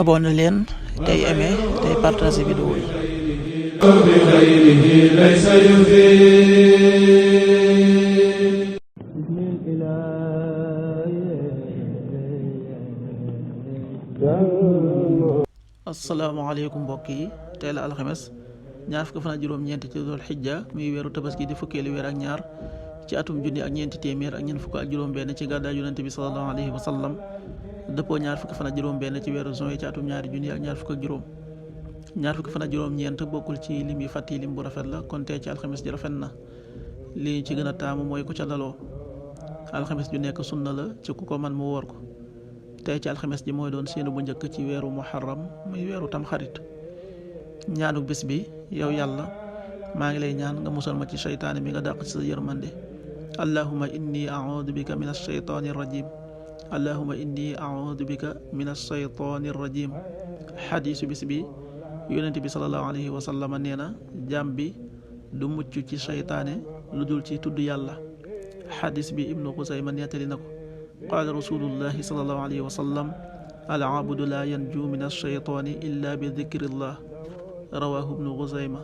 abonné leen tey aimé tey partagé vidéo yi. asalaamaaleykum mbokk yi, tey la alxames ñaar fukki fan ak juróom-ñeent ci dul xijja muy weeru tabaski di fukkeelu weer ak ñaar ci atum junni ak ñeenti téeméer ak ñeent fukk ak juróom-benn ci gàddaay yonent bi sallallahu alayhi wa sallam dëppoo ñaar fukki fan ak juróom-benn ci weeru juin ci atum ñaari junni ak ñaar fukk ak juróom. ñaar fukki fan ak juróom-ñeent bokkul ci lim yi fàtti lim bu rafet la, kon tey ci alxames ji rafet na. li ñu ci gën a taamu mooy ku ca daloo. alxames ju nekk sunna la ci ku ko man mu woor ko. tey ci alxames ji mooy doon séenu bu njëkk ci weeru muharram muy weeru tamxarit. ñaanu bis bi, yow yàlla maa ngi lay ñaan nga musal ma ci seytaane mi nga dàq ci sa yërmande. allahumma inni a'udhu bika min ash-shaytani ar-rajim. allahumma inni a'udhu bika min ash-shaytani ar-rajim. xadiisu bis bi, yonent bi sallallahu alayhi wa sallam nee na jaam bi du mucc ci seytaane lu dul ci tudd yàlla. xadiis bi ibnu Xusayma nettali na ko. qaala rasulullahi sallallahu alayhi wa sallam al-abdu la yanju min ash-shaytani illa bi dhikrillah. rawaahu ibnu Xusayma.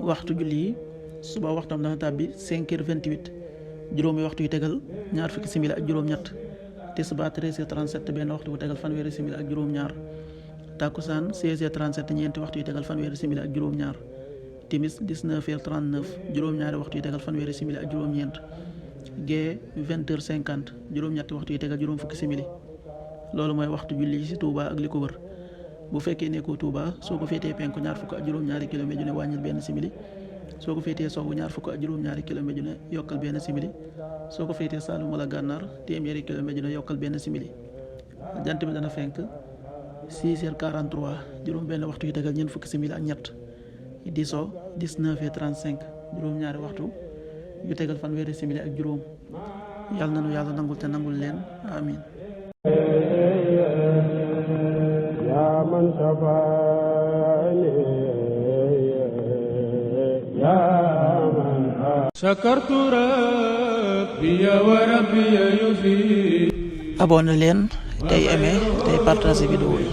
waxtu julli yi, suba waxtam dana tàbbi 5h28, juróomi waxtu yu tegal ñaar fukki simili ak juróom-ñett. tisbaar 13h37, benn waxtu bu tegal fanweeri simili ak juróom-ñaar. takkusaan 16h37, ñeenti waxtu yu tegal fanweeri simili ak juróom-ñaar. timis 19h39, juróom-ñaari waxtu yu tegal fanweeri simili ak juróom-ñeent. gee 20h50, juróom-ñetti waxtu yu tegal juróom fukki simili. loolu mooy waxtu julli ci Touba ak li ko wër. bu fekkee nekkoo Touba, soo ko féetee penku ñaar fukk ak juróom-ñaari kilomètre ju ne wàññil benn simili. soo ko féetee sowwu ñaar fukk ak juróom-ñaari kilomètre ju ne yokkal benn simili. soo ko féetee Saalum wala Gànnaar téeméeri kilomètre ju ne yokkal benn simili. jant bi dana fenk 6h43, juróom benn waxtu yu tegal ñeent fukki simili ak ñett. di so 19h35, juróom-ñaari waxtu yu tegal fanweeri simili ak juróom. yàlla na nu yàlla nangul te nangul leen, amin. yaa man safaani yaa man shakartu rabbi wa rabbi yufi. abonné leen tey aimé tey partagé vidéo yi.